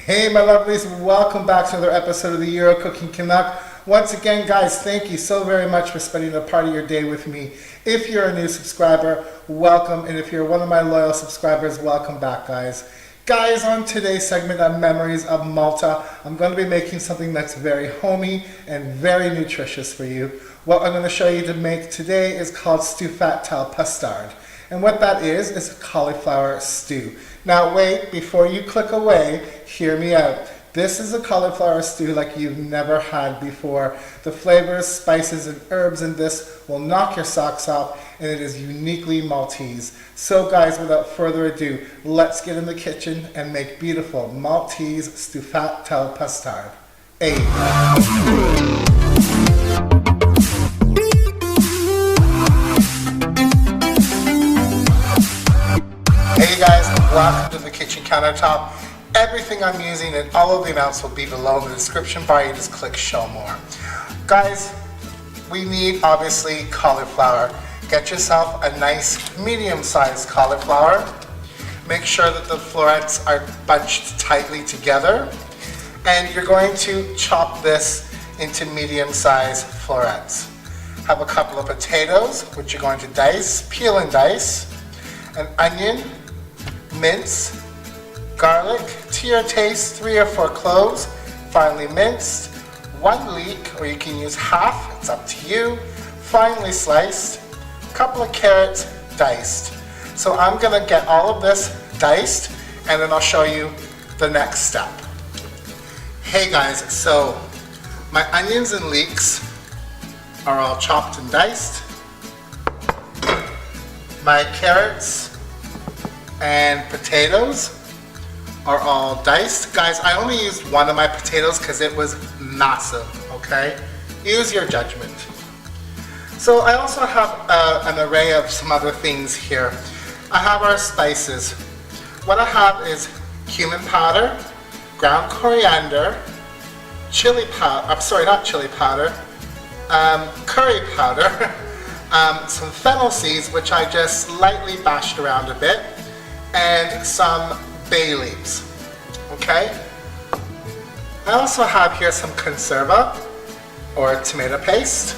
Hey my lovelies, welcome back to another episode of the Euro Cooking Canuck. Once again guys, thank you so very much for spending a part of your day with me. If you're a new subscriber, welcome, and if you're one of my loyal subscribers, welcome back guys. Guys, on today's segment of Memories of Malta, I'm going to be making something that's very homey and very nutritious for you. What I'm going to show you to make today is called Stuffat Tal-PASTARD. And what that is a cauliflower stew. Now wait, before you click away, hear me out. This is a cauliflower stew like you've never had before. The flavors, spices, and herbs in this will knock your socks off, and it is uniquely Maltese. So guys, without further ado, let's get in the kitchen and make beautiful Maltese Stuffat Tal-PASTARD. Hey guys, welcome to the kitchen countertop. Everything I'm using and all of the amounts will be below in the description bar. You just click show more. Guys, we need obviously cauliflower. Get yourself a nice medium-sized cauliflower. Make sure that the florets are bunched tightly together. And you're going to chop this into medium-sized florets. Have a couple of potatoes, which you're going to dice, peel and dice. An onion, mince, garlic, to your taste, 3 or 4 cloves, finely minced, 1 leek, or you can use half, it's up to you, finely sliced, a couple of carrots diced. So I'm going to get all of this diced and then I'll show you the next step. Hey guys, so my onions and leeks are all chopped and diced. My carrots and potatoes are all diced. Guys, I only used one of my potatoes because it was massive, okay? Use your judgment. So I also have an array of some other things here. I have our spices. What I have is cumin powder, ground coriander, chili powder, I'm sorry, not chili powder, curry powder, some fennel seeds, which I just lightly bashed around a bit, and some bay leaves. Okay? I also have here some kunserva or tomato paste.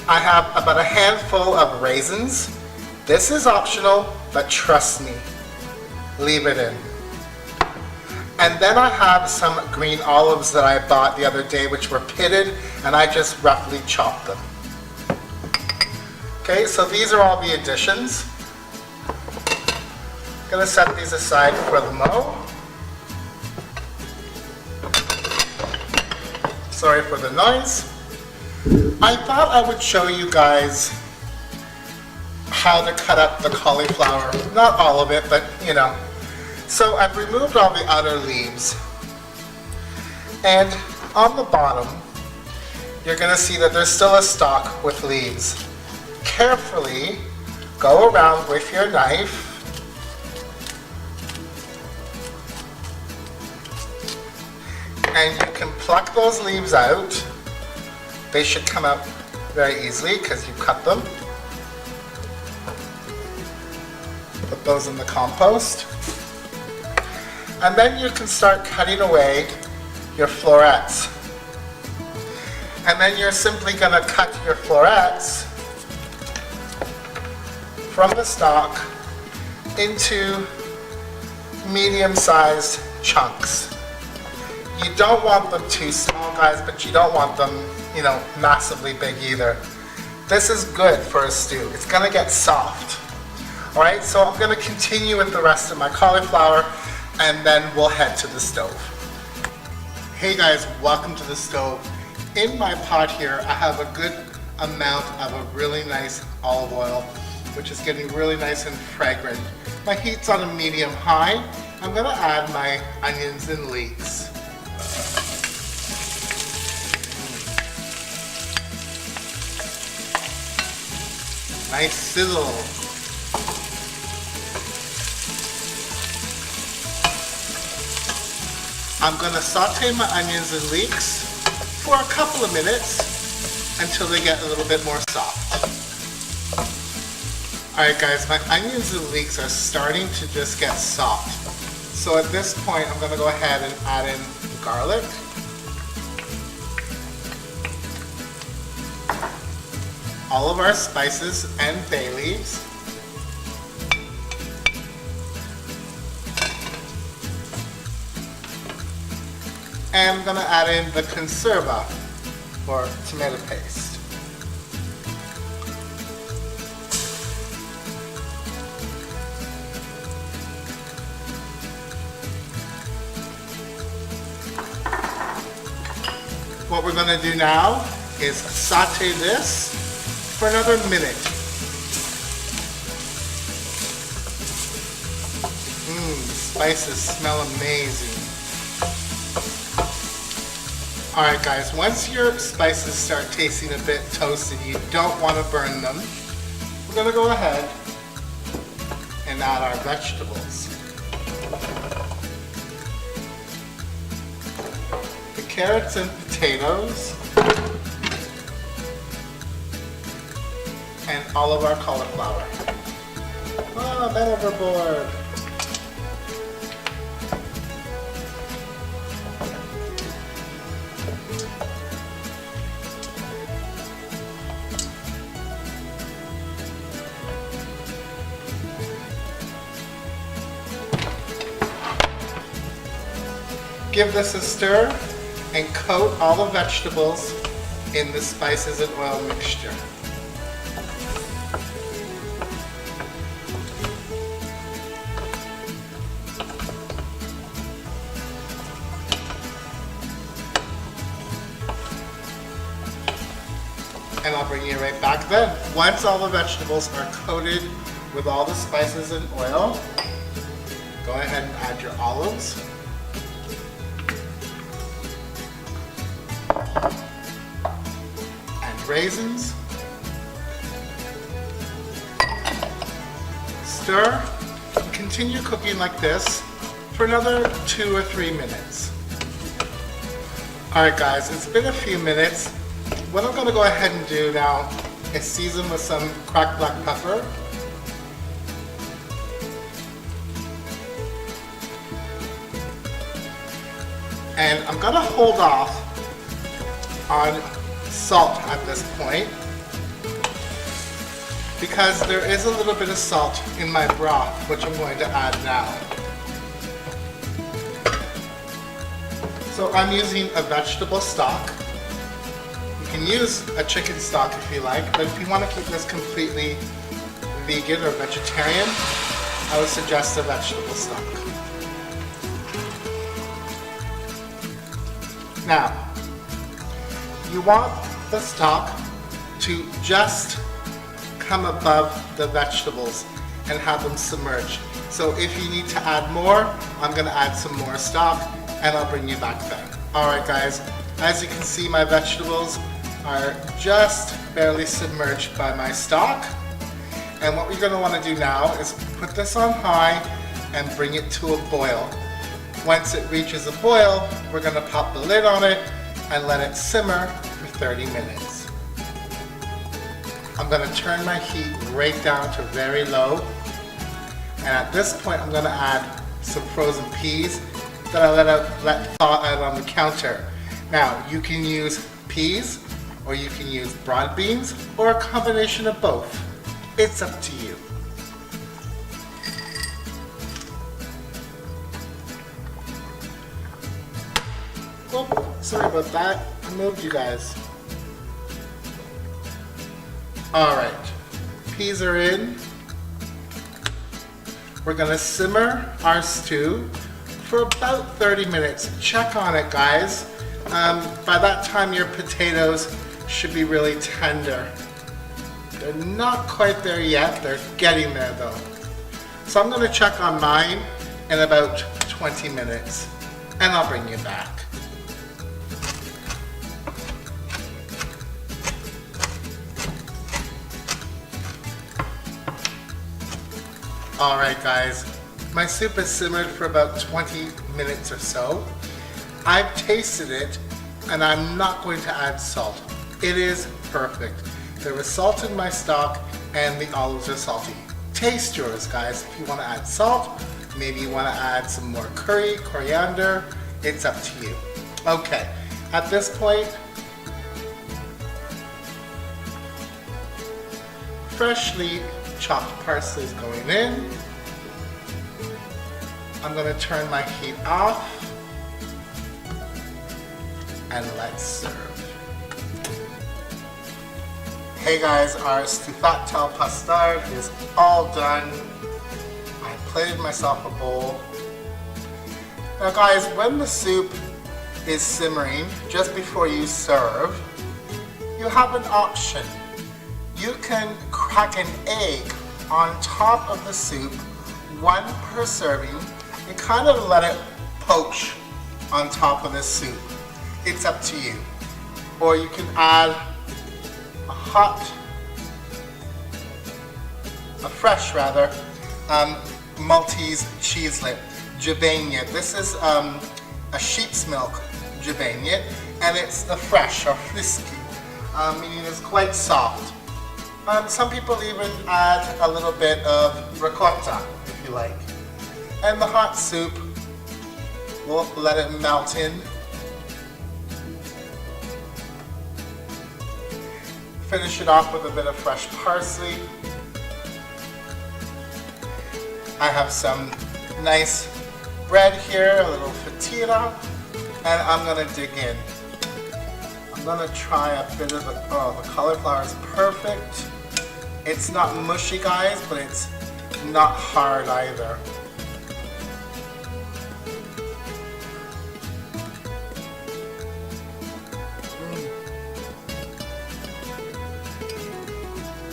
I have about a handful of raisins. This is optional, but trust me, leave it in. And then I have some green olives that I bought the other day, which were pitted, and I just roughly chopped them. Okay, so these are all the additions. I'm going to set these aside for the mo. Sorry for the noise. I thought I would show you guys how to cut up the cauliflower. Not all of it, but you know. So I've removed all the outer leaves. And on the bottom, you're going to see that there's still a stalk with leaves. Carefully go around with your knife and you can pluck those leaves out. They should come out very easily because you cut them. Put those in the compost. And then you can start cutting away your florets. And then you're simply going to cut your florets from the stalk into medium-sized chunks. You don't want them too small, guys, but you don't want them, you know, massively big either. This is good for a stew. It's going to get soft. Alright, so I'm going to continue with the rest of my cauliflower and then we'll head to the stove. Hey guys, welcome to the stove. In my pot here, I have a good amount of a really nice olive oil, which is getting really nice and fragrant. My heat's on a medium high. I'm going to add my onions and leeks. Nice sizzle. I'm going to saute my onions and leeks for a couple of minutes until they get a little bit more soft. Alright guys, my onions and leeks are starting to just get soft. So at this point, I'm going to go ahead and add in garlic. All of our spices and bay leaves. And I'm going to add in the kunserva, or tomato paste. What we're going to do now is saute this for another minute. Spices smell amazing. Alright guys, once your spices start tasting a bit toasted, you don't want to burn them, we're going to go ahead and add our vegetables. The carrots and potatoes, and all of our cauliflower. Oh, I'm overboard. Give this a stir and coat all the vegetables in the spices and oil mixture. And I'll bring you right back then. Once all the vegetables are coated with all the spices and oil, go ahead and add your olives. And raisins. Stir. Continue cooking like this for another 2 or 3 minutes. Alright guys, it's been a few minutes. What I'm going to go ahead and do now is season with some cracked black pepper. And I'm going to hold off on salt at this point because there is a little bit of salt in my broth, which I'm going to add now. So I'm using a vegetable stock. You can use a chicken stock if you like, but if you want to keep this completely vegan or vegetarian, I would suggest a vegetable stock. Now, you want the stock to just come above the vegetables and have them submerged. So if you need to add more, I'm going to add some more stock and I'll bring you back then. Alright guys, as you can see, my vegetables are just barely submerged by my stock. And what we're going to want to do now is put this on high and bring it to a boil. Once it reaches a boil, we're going to pop the lid on it and let it simmer for 30 minutes. I'm going to turn my heat right down to very low. And at this point, I'm going to add some frozen peas that I let thaw out on the counter. Now, you can use peas, or you can use broad beans, or a combination of both. It's up to you. Oh, sorry about that. I moved you guys. Alright, peas are in. We're going to simmer our stew for about 30 minutes. Check on it, guys. By that time your potatoes should be really tender. They're not quite there yet, they're getting there though. So I'm going to check on mine in about 20 minutes and I'll bring you back. Alright guys, my soup has simmered for about 20 minutes or so. I've tasted it and I'm not going to add salt. It is perfect. There was salt in my stock and the olives are salty. Taste yours guys. If you want to add salt Maybe you want to add some more coriander. It's up to you. Okay, at this point, freshly chopped parsley is going in. I'm going to turn my heat off and let's serve. Hey guys, our stuffat tal-pastard is all done. I plated myself a bowl. Now guys, when the soup is simmering, just before you serve, you have an option. You can crack an egg on top of the soup, one per serving, and kind of let it poach on top of the soup. It's up to you. Or you can add a fresh Maltese cheeselet, Tbsp. This is a sheep's milk Tbsp, and it's the fresh or frisky, meaning it's quite soft. Some people even add a little bit of ricotta, if you like. And the hot soup, we'll let it melt in. Finish it off with a bit of fresh parsley. I have some nice bread here, a little fettina, and I'm gonna dig in. I'm gonna try a bit of the cauliflower is perfect. It's not mushy, guys, but it's not hard either.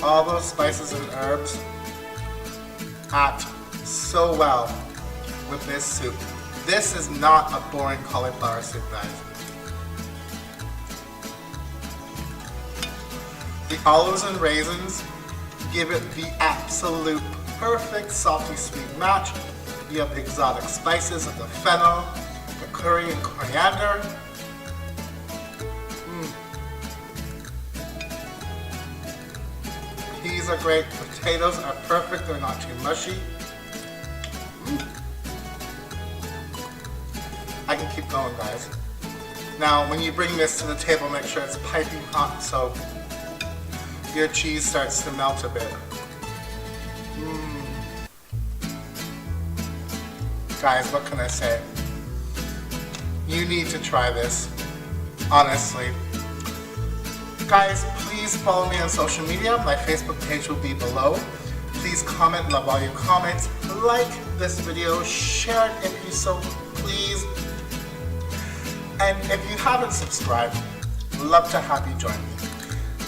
All those spices and herbs act so well with this soup. This is not a boring cauliflower soup, guys. The olives and raisins give it the absolute perfect salty sweet match. You have the exotic spices of the fennel, the curry and coriander. Peas are great, potatoes are perfect, they're not too mushy. I can keep going, guys. Now, when you bring this to the table, make sure it's piping hot so your cheese starts to melt a bit. Guys, what can I say? You need to try this, honestly. Guys, please follow me on social media. My Facebook page will be below. Please comment, love all your comments. Like this video, share it if you so please. And if you haven't subscribed, love to have you join me.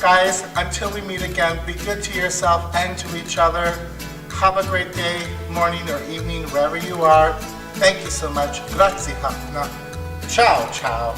Guys, until we meet again, be good to yourself and to each other. Have a great day, morning or evening, wherever you are. Thank you so much. Grazie. Ciao, ciao.